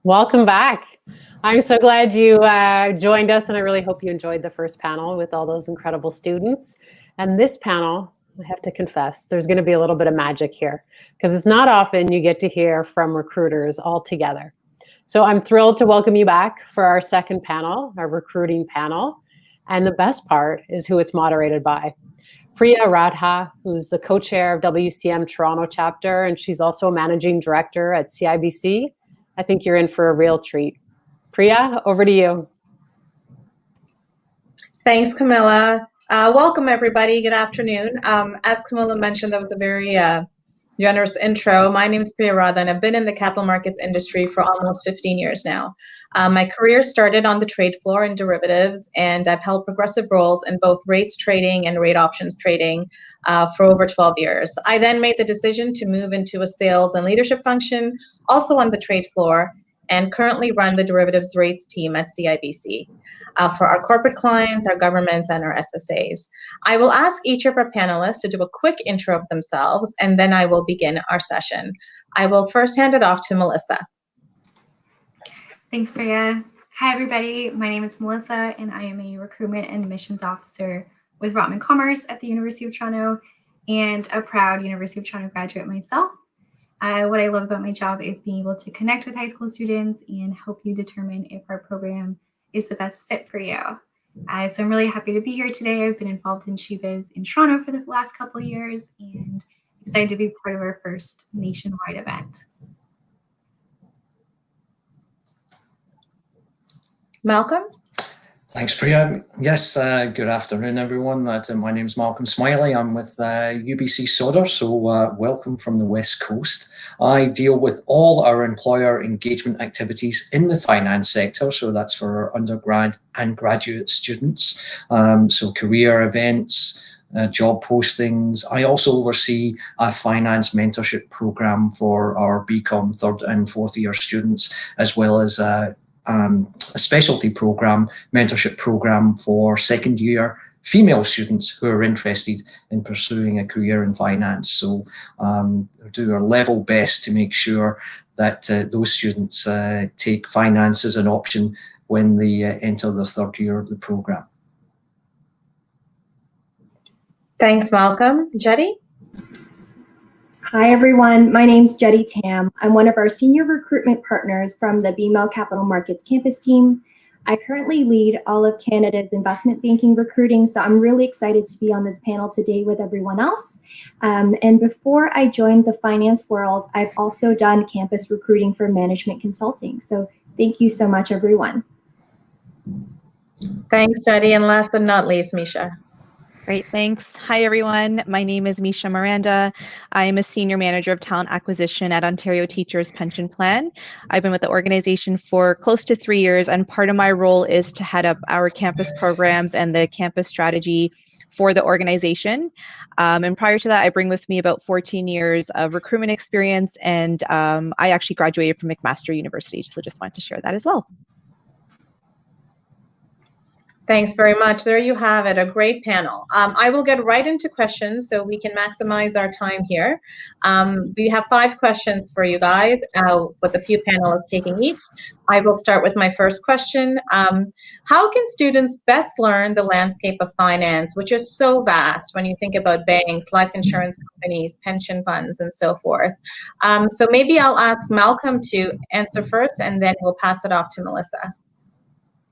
Welcome back. I'm so glad you joined us, and I really hope you enjoyed the first panel with all those incredible students. And this panel, I have to confess, there's going to be a little bit of magic here, because it's not often you get to hear from recruiters all together. So I'm thrilled to welcome you back for our second panel, our recruiting panel. And the best part is who it's moderated by. Priya Radha, who's the co-chair of WCM Toronto chapter, and she's also a managing director at CIBC. I think you're in for a real treat. Priya, over to you. Thanks, Camilla. Welcome, everybody. Good afternoon. As Camilla mentioned, that was a very generous intro. My name is Priya Radha, and I've been in the capital markets industry for almost 15 years now. My career started on the trade floor in derivatives, and I've held progressive roles in both rates trading and rate options trading for over 12 years. I then made the decision to move into a sales and leadership function, also on the trade floor, and currently run the derivatives rates team at CIBC for our corporate clients, our governments, and our SSAs. I will ask each of our panelists to do a quick intro of themselves, and then I will begin our session. I will first hand it off to Melissa. Thanks, Priya. Hi, everybody. My name is Melissa, and I am a recruitment and admissions officer with Recruitment Commerce at the University of Toronto, and a proud University of Toronto graduate myself. What I love about my job is being able to connect with high school students and help you determine if our program is the best fit for you. So I'm really happy to be here today. I've been involved in SheBiz in Toronto for the last couple of years and excited to be part of our first nationwide event. Malcolm? Thanks, Priya. Yes, good afternoon, everyone. My name's Malcolm Smiley. I'm with UBC Sodor, so welcome from the West Coast. I deal with all our employer engagement activities in the finance sector, so that's for our undergrad and graduate students. So career events, job postings. I also oversee a finance mentorship program for our BCom third and fourth year students, as well as a specialty program, mentorship program for second year female students who are interested in pursuing a career in finance. So we do our level best to make sure that those students take finance as an option when they enter the third year of the program. Thanks, Malcolm. Jetty? Hi, everyone. My name's Jetty Tam. I'm one of our senior recruitment partners from the BMO Capital Markets campus team. I currently lead all of Canada's investment banking recruiting, so I'm really excited to be on this panel today with everyone else. And before I joined the finance world, I've also done campus recruiting for management consulting. So thank you so much, everyone. Thanks, Jetty. And last but not least, Misha. Great, thanks. Hi, everyone. My name is Misha Miranda. I am a Senior Manager of Talent Acquisition at Ontario Teachers Pension Plan. I've been with the organization for close to 3 years, and part of my role is to head up our campus programs and the campus strategy for the organization. And prior to that, I bring with me about 14 years of recruitment experience, and I actually graduated from McMaster University, so just wanted to share that as well. Thanks very much. There you have it, a great panel. I will get right into questions so we can maximize our time here. We have 5 questions for you guys with a few panelists taking each. I will start with my first question. How can students best learn the landscape of finance, which is so vast when you think about banks, life insurance companies, pension funds, and so forth? So maybe I'll ask Malcolm to answer first, and then we'll pass it off to Melissa.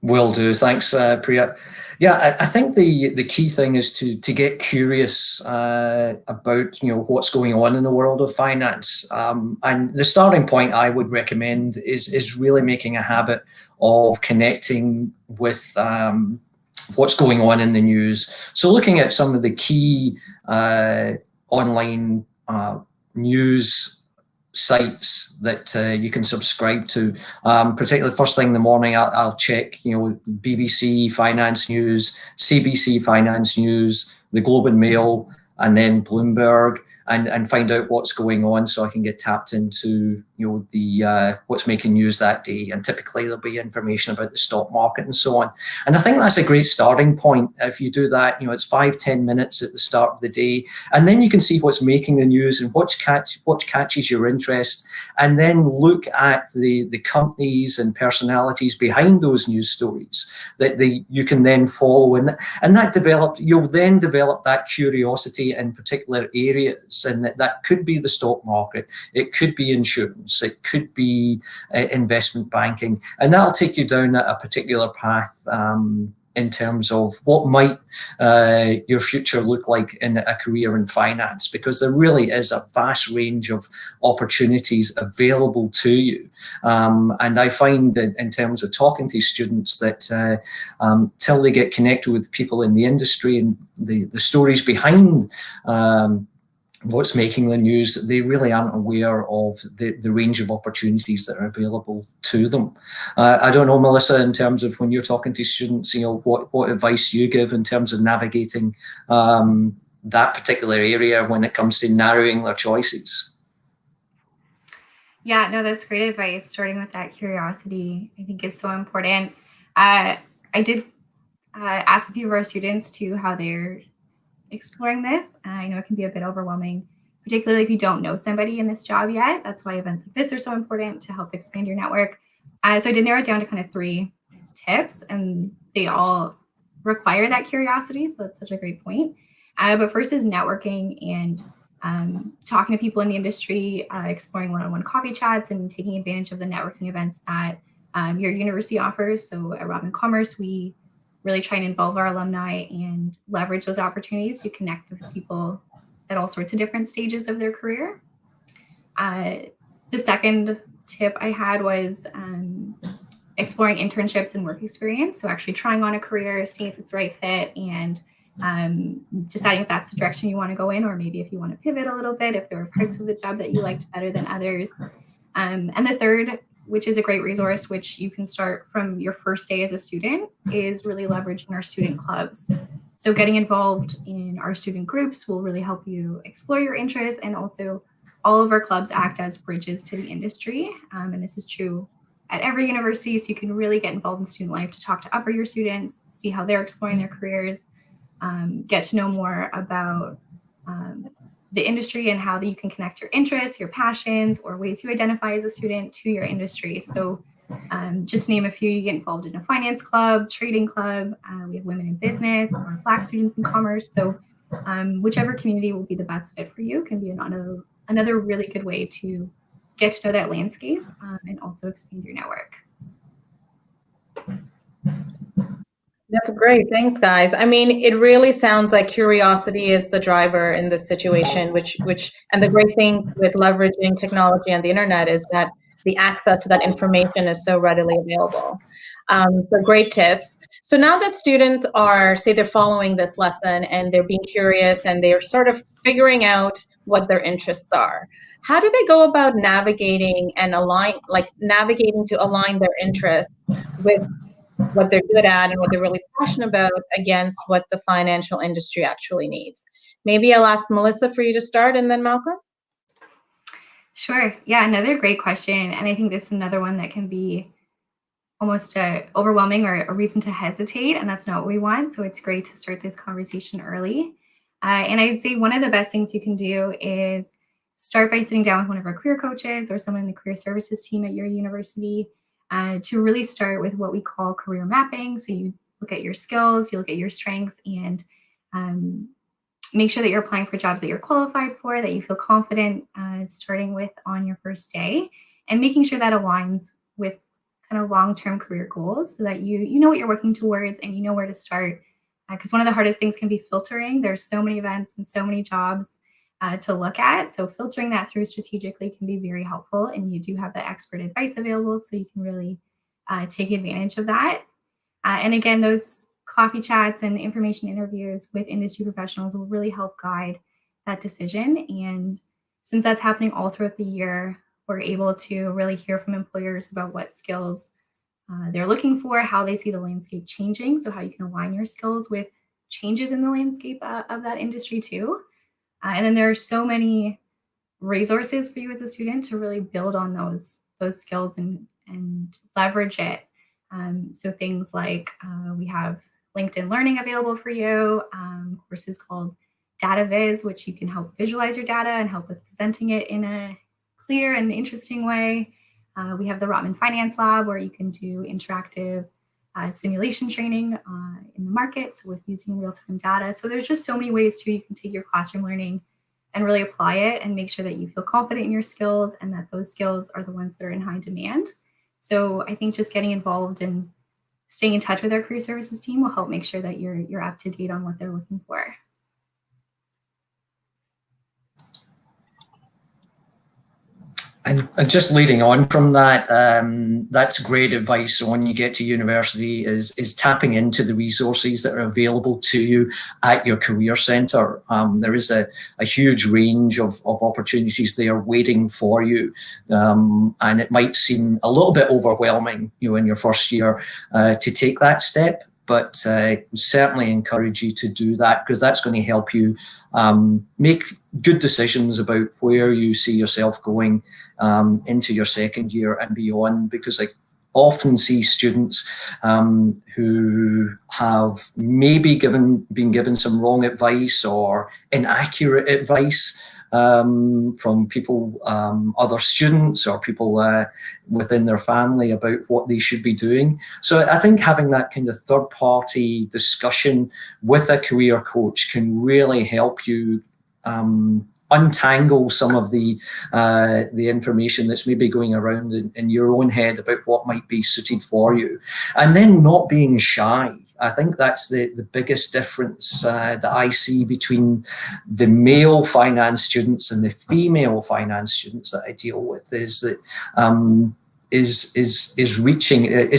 Will do. Thanks, Priya. Yeah, I think the key thing is to get curious about what's going on in the world of finance. And the starting point I would recommend is really making a habit of connecting with what's going on in the news. So looking at some of the key online news sites that you can subscribe to, particularly first thing in the morning, I'll check, BBC Finance News, CBC Finance News, the Globe and Mail, and then Bloomberg, and find out what's going on so I can get tapped into the what's making news that day, and typically there'll be information about the stock market and so on. And I think that's a great starting point. If you do that, it's 5-10 minutes at the start of the day, and then you can see what's making the news and what catches your interest, and then look at the companies and personalities behind those news stories that you can then follow, and you'll then develop that curiosity in particular areas, and that could be the stock market, it could be insurance, it could be investment banking, and that'll take you down a particular path in terms of what might your future look like in a career in finance, because there really is a vast range of opportunities available to you. And I find that in terms of talking to students that till they get connected with people in the industry and the stories behind what's making the news, they really aren't aware of the range of opportunities that are available to them. I don't know, Melissa, in terms of when you're talking to students, what advice you give in terms of navigating that particular area when it comes to narrowing their choices. Yeah, no, that's great advice. Starting with that curiosity, I think is so important. I did ask a few of our students to how they're exploring this. I know it can be a bit overwhelming, particularly if you don't know somebody in this job yet. That's why events like this are so important to help expand your network. So I did narrow it down to kind of 3 tips, and they all require that curiosity. So that's such a great point. But first is networking and talking to people in the industry, exploring one-on-one coffee chats, and taking advantage of the networking events that your university offers. So at Robin Commerce, we really try and involve our alumni and leverage those opportunities to connect with people at all sorts of different stages of their career. The second tip I had was exploring internships and work experience. So actually trying on a career, seeing if it's the right fit, and deciding if that's the direction you want to go in, or maybe if you want to pivot a little bit, if there are parts of the job that you liked better than others. And the third, which is a great resource, which you can start from your first day as a student, is really leveraging our student clubs. So getting involved in our student groups will really help you explore your interests, and also all of our clubs act as bridges to the industry. And this is true at every university, so you can really get involved in student life to talk to upper year students, see how they're exploring their careers, get to know more about the industry and how you can connect your interests, your passions, or ways you identify as a student to your industry. So just name a few. You get involved in a finance club, trading club. We have women in business or Black students in commerce. So whichever community will be the best fit for you can be another really good way to get to know that landscape and also expand your network. That's great. Thanks, guys. I mean, it really sounds like curiosity is the driver in this situation, and the great thing with leveraging technology and the internet is that the access to that information is so readily available. So great tips. So now that students are, say they're following this lesson and they're being curious and they're sort of figuring out what their interests are, how do they go about navigating to align their interests with what they're good at and what they're really passionate about against what the financial industry actually needs? Maybe I'll ask Melissa for you to start, and then Malcolm. Sure. Yeah, another great question. And I think this is another one that can be almost overwhelming or a reason to hesitate, and that's not what we want. So it's great to start this conversation early. And I'd say one of the best things you can do is start by sitting down with one of our career coaches or someone in the career services team at your university to really start with what we call career mapping. So you look at your skills, you look at your strengths, and make sure that you're applying for jobs that you're qualified for, that you feel confident starting with on your first day, and making sure that aligns with kind of long-term career goals so that you know what you're working towards and you know where to start. Because one of the hardest things can be filtering. There's so many events and so many jobs to look at. So filtering that through strategically can be very helpful. And you do have that expert advice available, so you can really take advantage of that. And again, those coffee chats and information interviews with industry professionals will really help guide that decision. And since that's happening all throughout the year, we're able to really hear from employers about what skills they're looking for, how they see the landscape changing, so how you can align your skills with changes in the landscape of that industry too. And then there are so many resources for you as a student to really build on those skills and leverage it. So things like we have LinkedIn Learning available for you, courses called Data Viz, which you can help visualize your data and help with presenting it in a clear and interesting way. We have the Rotman Finance Lab, where you can do interactive simulation training in the market, so with using real-time data. So there's just so many ways too you can take your classroom learning and really apply it and make sure that you feel confident in your skills and that those skills are the ones that are in high demand. So I think just getting involved and staying in touch with our career services team will help make sure that you're up to date on what they're looking for. And just leading on from that, that's great advice when you get to university is tapping into the resources that are available to you at your career centre. There is a huge range of opportunities there waiting for you. And it might seem a little bit overwhelming, in your first year to take that step. But certainly encourage you to do that, because that's going to help you make good decisions about where you see yourself going into your second year and beyond. Because I often see students who have maybe been given some wrong advice or inaccurate advice from people, other students or people within their family about what they should be doing. So I think having that kind of third-party discussion with a career coach can really help you untangle some of the information that's maybe going around in your own head about what might be suited for you. And then not being shy. I think that's the biggest difference that I see between the male finance students and the female finance students that I deal with, is that is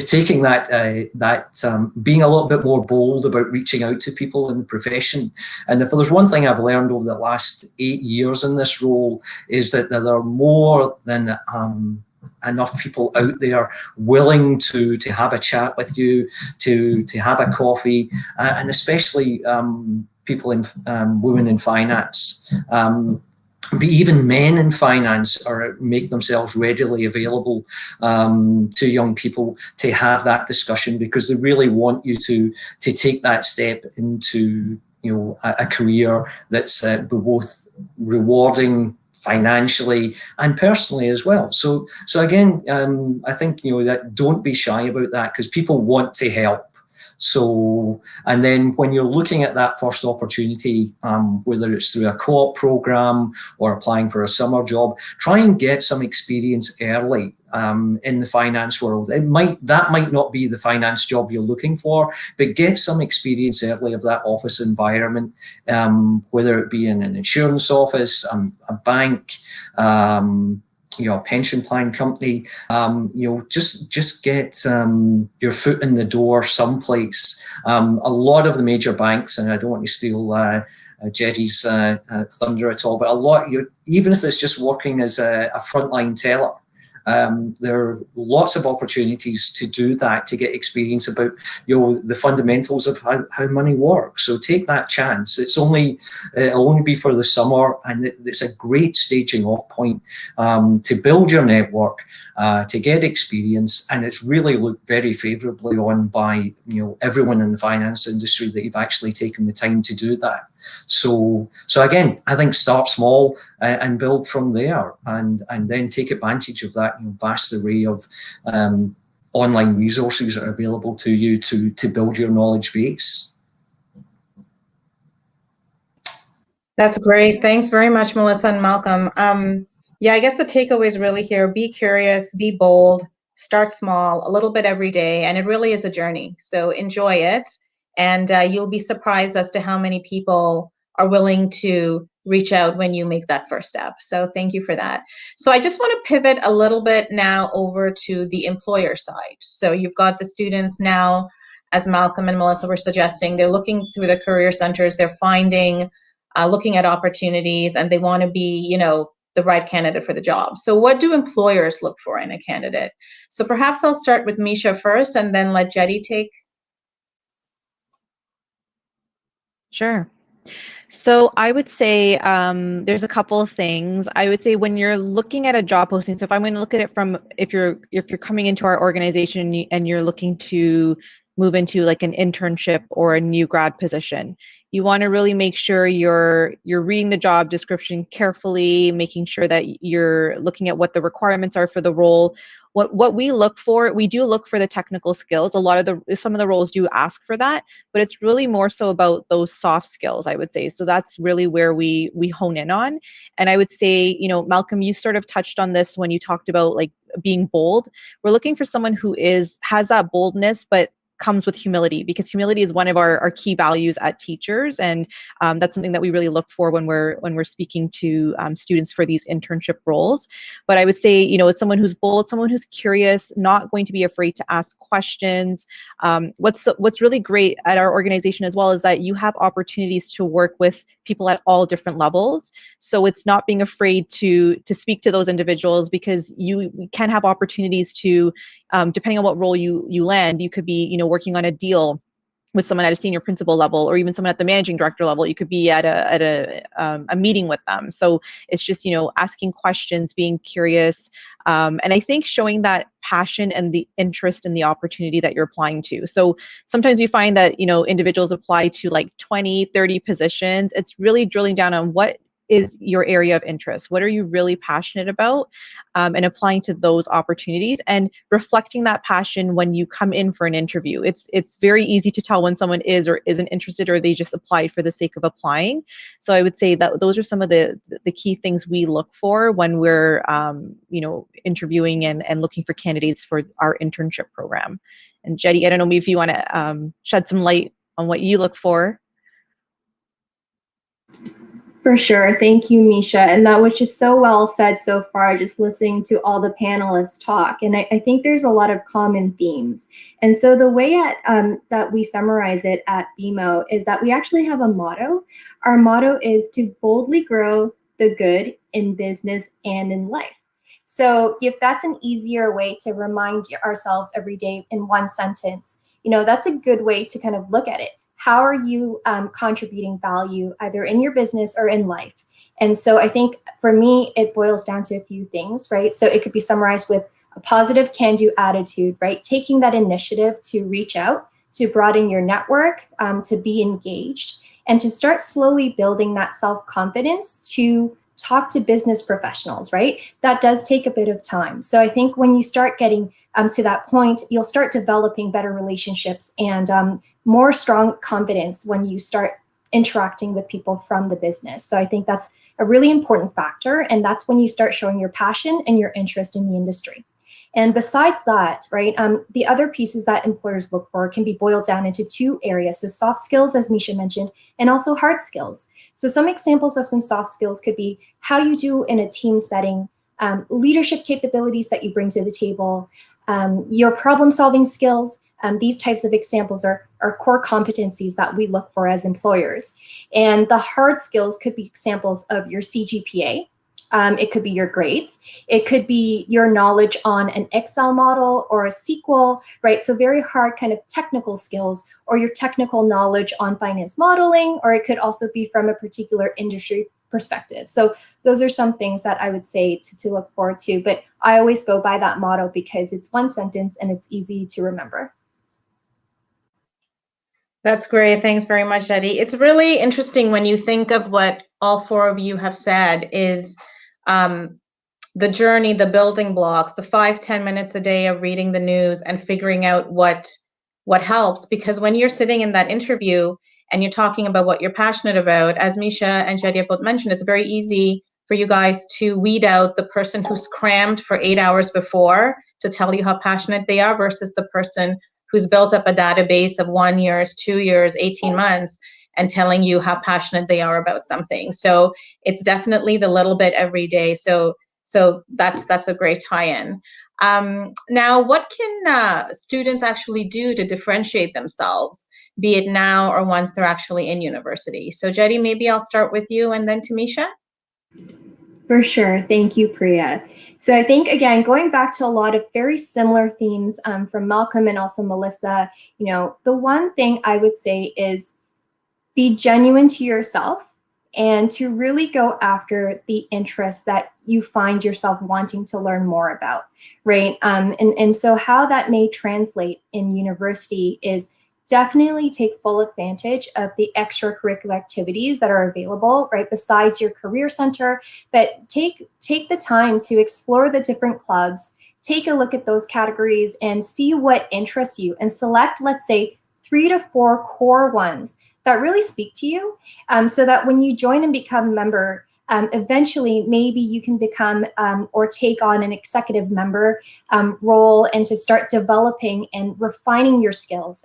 taking that being a little bit more bold about reaching out to people in the profession. And if there's one thing I've learned over the last 8 years in this role, is that there are more than enough people out there willing to have a chat with you, to have a coffee, and especially people in women in finance. But even men in finance make themselves readily available to young people to have that discussion, because they really want you to take that step into a career that's both rewarding financially and personally as well. So again, I think that don't be shy about that, because people want to help. So, and then when you're looking at that first opportunity, whether it's through a co-op program or applying for a summer job, try and get some experience early in the finance world. That might not be the finance job you're looking for, but get some experience early of that office environment, whether it be in an insurance office, a bank, a pension plan company. Just get your foot in the door someplace. A lot of the major banks, and I don't want to steal Jerry's thunder at all, but even if it's just working as a frontline teller, there are lots of opportunities to do that, to get experience about the fundamentals of how money works. So take that chance. It'll only be for the summer, and it's a great staging off point to build your network, to get experience, and it's really looked very favourably on by everyone in the finance industry that you've actually taken the time to do that. So again, I think start small and build from there, and then take advantage of that vast array of online resources that are available to you to build your knowledge base. That's great. Thanks very much, Melissa and Malcolm. Yeah, I guess the takeaway is really here: be curious, be bold, start small, a little bit every day, and it really is a journey. So enjoy it. And you'll be surprised as to how many people are willing to reach out when you make that first step. So thank you for that. So I just want to pivot a little bit now over to the employer side. So you've got the students now, as Malcolm and Melissa were suggesting, they're looking through the career centers, they're finding, looking at opportunities, and they want to be, the right candidate for the job. So what do employers look for in a candidate? So perhaps I'll start with Misha first, and then let Jetty take. Sure. So I would say there's a couple of things. I would say when you're looking at a job posting, so if I'm going to look at it from if you're coming into our organization and you're looking to move into like an internship or a new grad position, you want to really make sure you're reading the job description carefully, making sure that you're looking at what the requirements are for the role. What we look for, we do look for the technical skills. Some of the roles do ask for that, but it's really more so about those soft skills, I would say. So that's really where we hone in on. And I would say, Malcolm, you sort of touched on this when you talked about like being bold. We're looking for someone who has that boldness, but comes with humility, because humility is one of our key values at Teachers, and that's something that we really look for when we're speaking to students for these internship roles. But I would say, it's someone who's bold, someone who's curious, not going to be afraid to ask questions. What's really great at our organization as well is that you have opportunities to work with people at all different levels. So it's not being afraid to speak to those individuals, because you can have opportunities to, depending on what role you land, you could be, working on a deal with someone at a senior principal level, or even someone at the managing director level. You could be at a meeting with them. So it's just, asking questions, being curious, and I think showing that passion and the interest in the opportunity that you're applying to. So sometimes we find that, individuals apply to like 20, 30 positions. It's really drilling down on what is your area of interest. What are you really passionate about? And applying to those opportunities and reflecting that passion when you come in for an interview. It's very easy to tell when someone is or isn't interested, or they just applied for the sake of applying. So I would say that those are some of the key things we look for when we're interviewing and looking for candidates for our internship program. And Jetty, I don't know if you want to shed some light on what you look for. For sure. Thank you, Misha. And that was just so well said so far, just listening to all the panelists talk. And I think there's a lot of common themes. And so the way that we summarize it at BMO is that we actually have a motto. Our motto is to boldly grow the good in business and in life. So if that's an easier way to remind ourselves every day in one sentence, that's a good way to kind of look at it. How are you contributing value either in your business or in life? And so I think for me, it boils down to a few things, right? So it could be summarized with a positive can-do attitude, right? Taking that initiative to reach out, to broaden your network, to be engaged, and to start slowly building that self-confidence to talk to business professionals, right? That does take a bit of time. So I think when you start getting to that point, you'll start developing better relationships and more strong confidence when you start interacting with people from the business. So I think that's a really important factor. And that's when you start showing your passion and your interest in the industry. And besides that, right, the other pieces that employers look for can be boiled down into two areas. So soft skills, as Misha mentioned, and also hard skills. So some examples of some soft skills could be how you do in a team setting, leadership capabilities that you bring to the table, your problem-solving skills. These types of examples are core competencies that we look for as employers. And the hard skills could be examples of your CGPA. It could be your grades. It could be your knowledge on an Excel model or a SQL, right? So very hard kind of technical skills, or your technical knowledge on finance modeling, or it could also be from a particular industry perspective. So those are some things that I would say to look forward to. But I always go by that motto because it's one sentence and it's easy to remember. That's great. Thanks very much, Eddie. It's really interesting when you think of what all four of you have said is the journey, the building blocks, the 5-10 minutes a day of reading the news and figuring out what helps. Because when you're sitting in that interview and you're talking about what you're passionate about, as Misha and Jetty both mentioned, it's very easy for you guys to weed out the person who's crammed for 8 hours before to tell you how passionate they are versus the person who's built up a database of 1 year, 2 years, 18 months, and telling you how passionate they are about something. So it's definitely the little bit every day. So that's a great tie-in. Now, what can students actually do to differentiate themselves, be it now or once they're actually in university? So Jetty, maybe I'll start with you and then Tamisha. For sure. Thank you, Priya. So I think, again, going back to a lot of very similar themes from Malcolm and also Melissa, the one thing I would say is be genuine to yourself and to really go after the interests that you find yourself wanting to learn more about, right? And so how that may translate in university is definitely take full advantage of the extracurricular activities that are available, right, besides your career center. But take the time to explore the different clubs, take a look at those categories and see what interests you, and select, let's say, 3 to 4 core ones that really speak to you, so that when you join and become a member, eventually maybe you can become or take on an executive member role, and to start developing and refining your skills,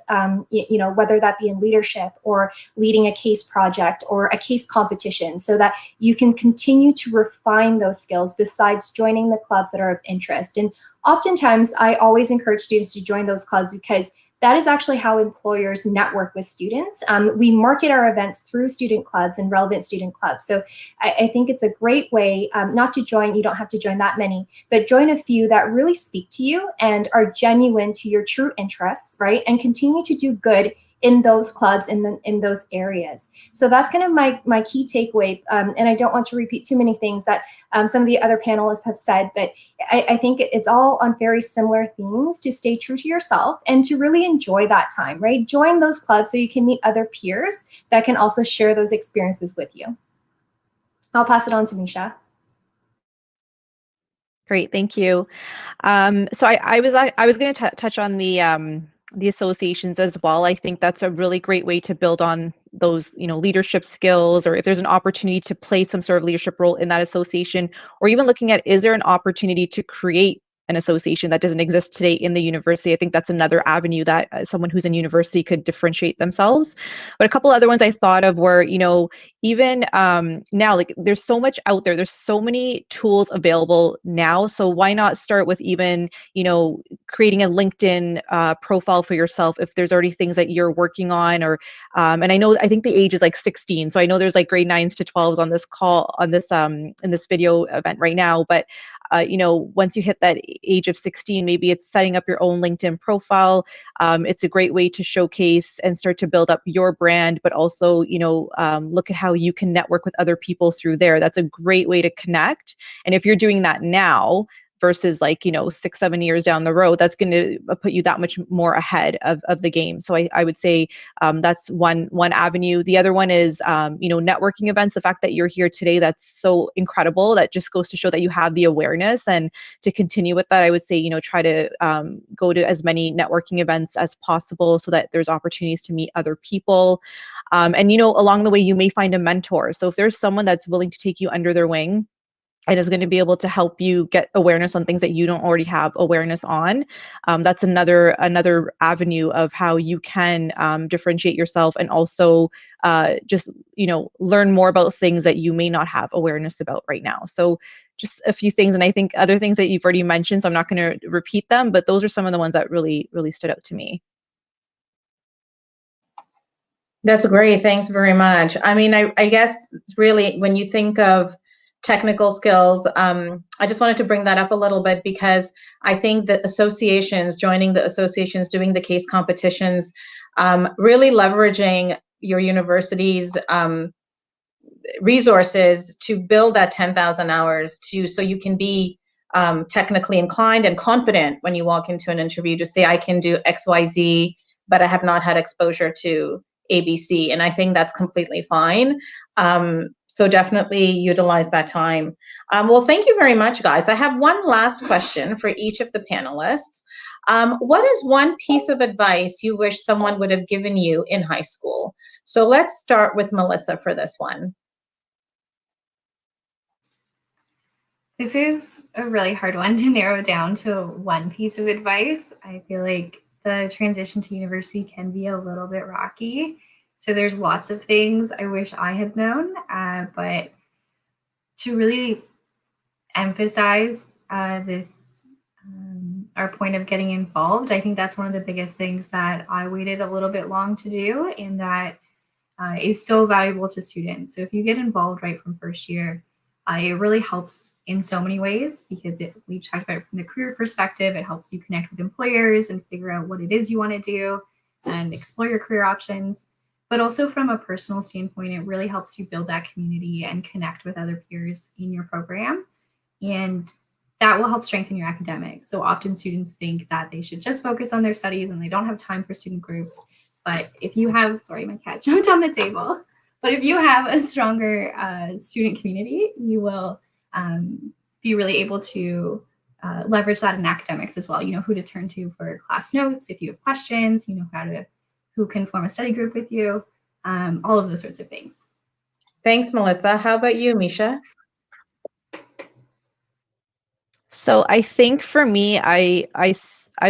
you know, whether that be in leadership or leading a case project or a case competition, so that you can continue to refine those skills besides joining the clubs that are of interest. And oftentimes I always encourage students to join those clubs, because that is actually how employers network with students. We market our events through student clubs and relevant student clubs. So I think it's a great way not to join, you don't have to join that many, but join a few that really speak to you and are genuine to your true interests, right? And continue to do good in those clubs, in those areas. So that's kind of my key takeaway. And I don't want to repeat too many things that some of the other panelists have said, but I think it's all on very similar themes: to stay true to yourself and to really enjoy that time, right? Join those clubs so you can meet other peers that can also share those experiences with you. I'll pass it on to Misha. Great, thank you. So I was going to touch on the associations as well. I think that's a really great way to build on those, you know, leadership skills, or if there's an opportunity to play some sort of leadership role in that association, or even looking at, is there an opportunity to create an association that doesn't exist today in the university? I think that's another avenue that someone who's in university could differentiate themselves. But a couple other ones I thought of were, you know, even now, like, there's so much out there. There's so many tools available now. So why not start with even, you know, creating a LinkedIn profile for yourself if there's already things that you're working on, or and I think the age is like 16. So I know there's like grade 9s to 12s on this call, on this in this video event right now. But you know, once you hit that age of 16, maybe it's setting up your own LinkedIn profile. It's a great way to showcase and start to build up your brand, but also, you know, look at how you can network with other people through there. That's a great way to connect. And if you're doing that now versus, like, you know, 6-7 years down the road, that's going to put you that much more ahead of the game. So I would say that's one avenue. The other one is, you know, networking events. The fact that you're here today, that's so incredible. That just goes to show that you have the awareness. And to continue with that, I would say, you know, try to go to as many networking events as possible, so that there's opportunities to meet other people. And, you know, along the way, you may find a mentor. So if there's someone that's willing to take you under their wing and is going to be able to help you get awareness on things that you don't already have awareness on, that's another avenue of how you can differentiate yourself, and also just, you know, learn more about things that you may not have awareness about right now. So just a few things, and I think other things that you've already mentioned, so I'm not going to repeat them, but those are some of the ones that really stood out to me. That's great. Thanks very much. I mean, I guess really, when you think of technical skills, I just wanted to bring that up a little bit, because I think that associations, joining the associations, doing the case competitions, really leveraging your university's resources to build that 10,000 hours so you can be technically inclined and confident when you walk into an interview to say, I can do XYZ, but I have not had exposure to ABC. And I think that's completely fine. So definitely utilize that time. Well, thank you very much, guys. I have one last question for each of the panelists. What is one piece of advice you wish someone would have given you in high school? So let's start with Melissa for this one. This is a really hard one to narrow down to one piece of advice. I feel like the transition to university can be a little bit rocky. So there's lots of things I wish I had known, but to really emphasize this, our point of getting involved, I think that's one of the biggest things that I waited a little bit long to do, and that is so valuable to students. So if you get involved right from first year, it really helps in so many ways, because we've talked about it from the career perspective. It helps you connect with employers and figure out what it is you want to do and explore your career options. but also from a personal standpoint, it really helps you build that community and connect with other peers in your program. And that will help strengthen your academics. So often students think that they should just focus on their studies and they don't have time for student groups. But if you have, sorry, my cat jumped on the table. But if you have a stronger student community, you will be really able to leverage that in academics as well. You know who to turn to for class notes if you have questions. You know who can form a study group with you. All of those sorts of things. Thanks, Melissa. How about you, Misha? So I think for me, I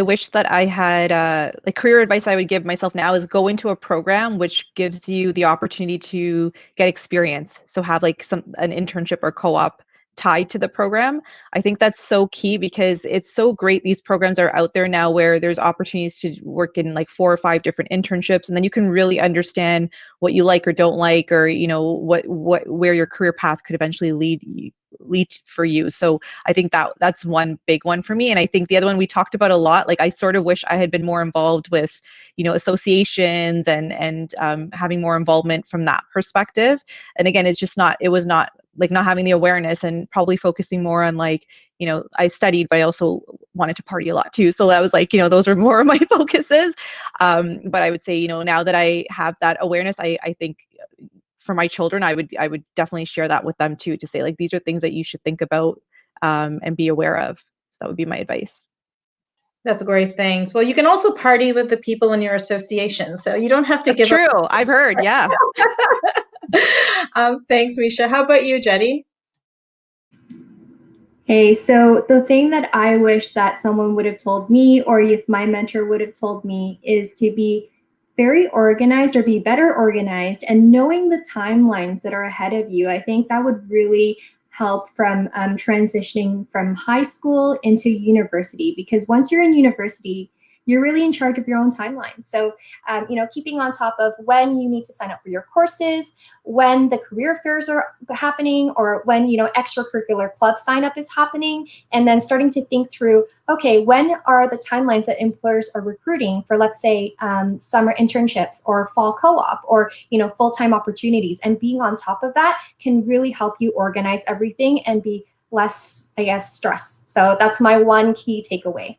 wish that I had like career advice I would give myself now is go into a program which gives you the opportunity to get experience. So have like an internship or co-op tied to the program. I think that's so key because it's so great. These programs are out there now where there's opportunities to work in like 4 or 5 different internships, and then you can really understand what you like or don't like, or you know where your career path could eventually lead for you. So I think that's one big one for me. And I think the other one we talked about a lot, like I sort of wish I had been more involved with, you know, associations and having more involvement from that perspective. And again, it was not like not having the awareness and probably focusing more on like, you know, I studied, but I also wanted to party a lot too. So that was like, you know, those were more of my focuses. But I would say, you know, now that I have that awareness, I think for my children, I would definitely share that with them too, to say like, these are things that you should think about and be aware of. So that would be my advice. That's great. Thanks. Well, you can also party with the people in your association, so you don't have to give True. up. I've heard. Yeah. Thanks, Misha. How about you, Jetty? Hey, so the thing that I wish that someone would have told me, or if my mentor would have told me, is to be very organized or be better organized and knowing the timelines that are ahead of you. I think that would really help from transitioning from high school into university, because once you're in university, you're really in charge of your own timeline. So, you know, keeping on top of when you need to sign up for your courses, when the career fairs are happening, or when, you know, extracurricular club sign up is happening, and then starting to think through, okay, when are the timelines that employers are recruiting for, let's say, summer internships or fall co-op or, you know, full-time opportunities, and being on top of that can really help you organize everything and be less, I guess, stressed. So that's my one key takeaway.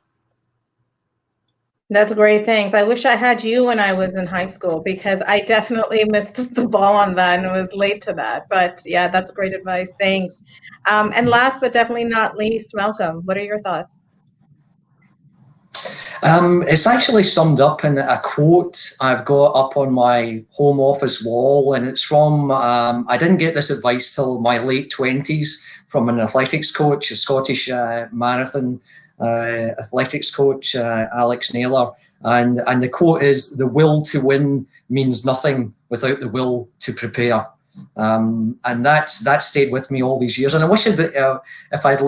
That's great. Thanks. I wish I had you when I was in high school, because I definitely missed the ball on that and was late to that. But yeah, that's great advice. Thanks. And last but definitely not least, Malcolm, what are your thoughts? It's actually summed up in a quote I've got up on my home office wall, and it's from, I didn't get this advice till my late 20s from an athletics coach, a Scottish marathon athletics coach, Alex Naylor. And the quote is, "The will to win means nothing without the will to prepare." And that stayed with me all these years. And I wish that if I'd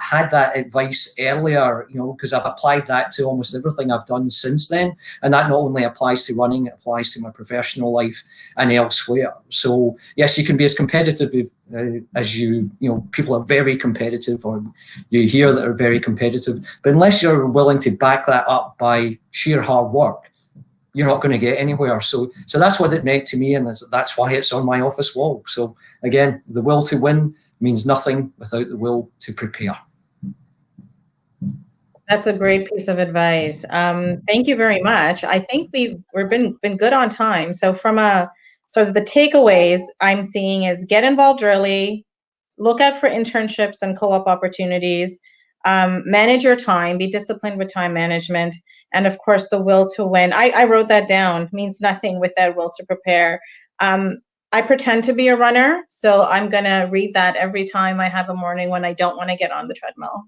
had that advice earlier, you know, because I've applied that to almost everything I've done since then. And that not only applies to running, it applies to my professional life and elsewhere. So yes, you can be as competitive as you know, people are very competitive, or you hear that are very competitive. But unless you're willing to back that up by sheer hard work, you're not going to get anywhere. So that's what it meant to me, and that's why it's on my office wall. So again, the will to win means nothing without the will to prepare. That's a great piece of advice. Thank you very much. I think we've been good on time. So from sort of the takeaways I'm seeing is get involved early, look out for internships and co-op opportunities, manage your time, be disciplined with time management, and of course the will to win. I wrote that down, means nothing without will to prepare. I pretend to be a runner, so I'm gonna read that every time I have a morning when I don't want to get on the treadmill.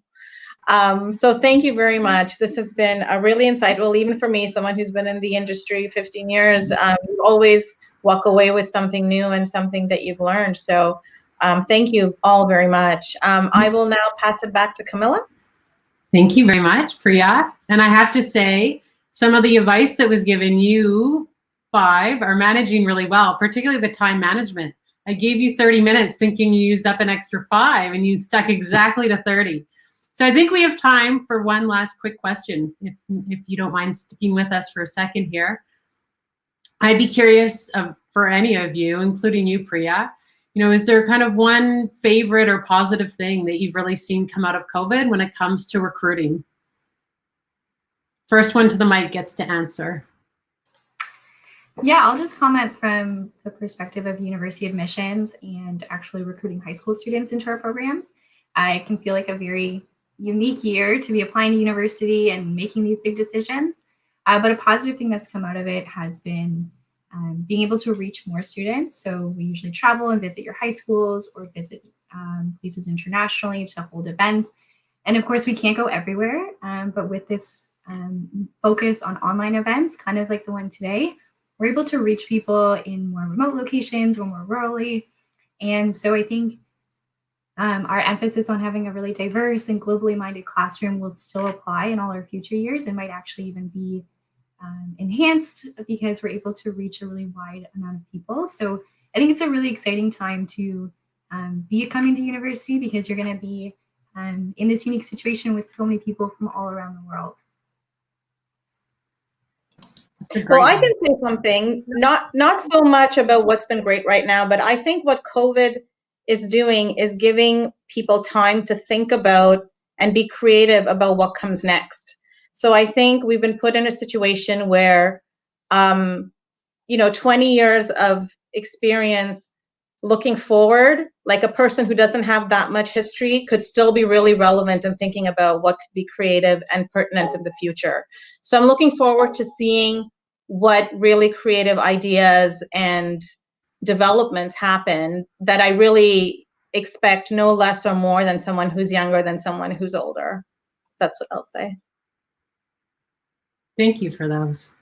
So thank you very much. This has been really insightful, even for me, someone who's been in the industry 15 years. You always walk away with something new and something that you've learned. So thank you all very much. I will now pass it back to Camilla. Thank you very much, Priya. And I have to say, some of the advice that was given, you 5 are managing really well, particularly the time management. I gave you 30 minutes thinking you used up an extra 5, and you stuck exactly to 30. So I think we have time for one last quick question, if you don't mind sticking with us for a second here. I'd be curious for any of you, including you, Priya, is there kind of one favorite or positive thing that you've really seen come out of COVID when it comes to recruiting? First one to the mic gets to answer. Yeah, I'll just comment from the perspective of university admissions and actually recruiting high school students into our programs. I can feel like a very unique year to be applying to university and making these big decisions. But a positive thing that's come out of it has been being able to reach more students. So we usually travel and visit your high schools or visit places internationally to hold events. And of course, we can't go everywhere. But with this focus on online events, kind of like the one today, we're able to reach people in more remote locations or more rurally. And so I think our emphasis on having a really diverse and globally minded classroom will still apply in all our future years and might actually even be enhanced because we're able to reach a really wide amount of people. So I think it's a really exciting time to be coming to university because you're going to be in this unique situation with so many people from all around the world. Well, I can say something, not so much about what's been great right now, but I think what COVID is doing is giving people time to think about and be creative about what comes next. So I think we've been put in a situation where, 20 years of experience looking forward, like a person who doesn't have that much history could still be really relevant in thinking about what could be creative and pertinent in the future. So I'm looking forward to seeing what really creative ideas and developments happen that I really expect no less or more than someone who's younger than someone who's older. That's what I'll say. Thank you for those.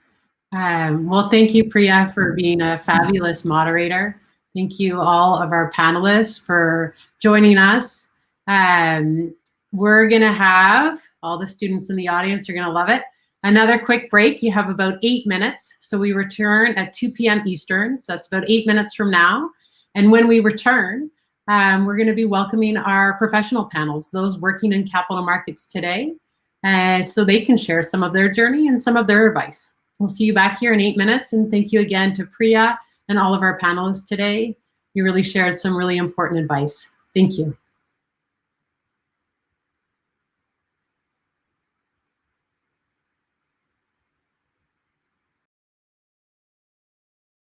Well, thank you, Priya, for being a fabulous moderator. Thank you all of our panelists for joining us. We're gonna have, all the students in the audience are gonna love it, another quick break. You have about 8 minutes. So we return at 2 p.m. Eastern. So that's about 8 minutes from now. And when we return, we're gonna be welcoming our professional panels, those working in capital markets today, so they can share some of their journey and some of their advice. We'll see you back here in 8 minutes. And thank you again to Priya and all of our panelists today. You really shared some really important advice. Thank you.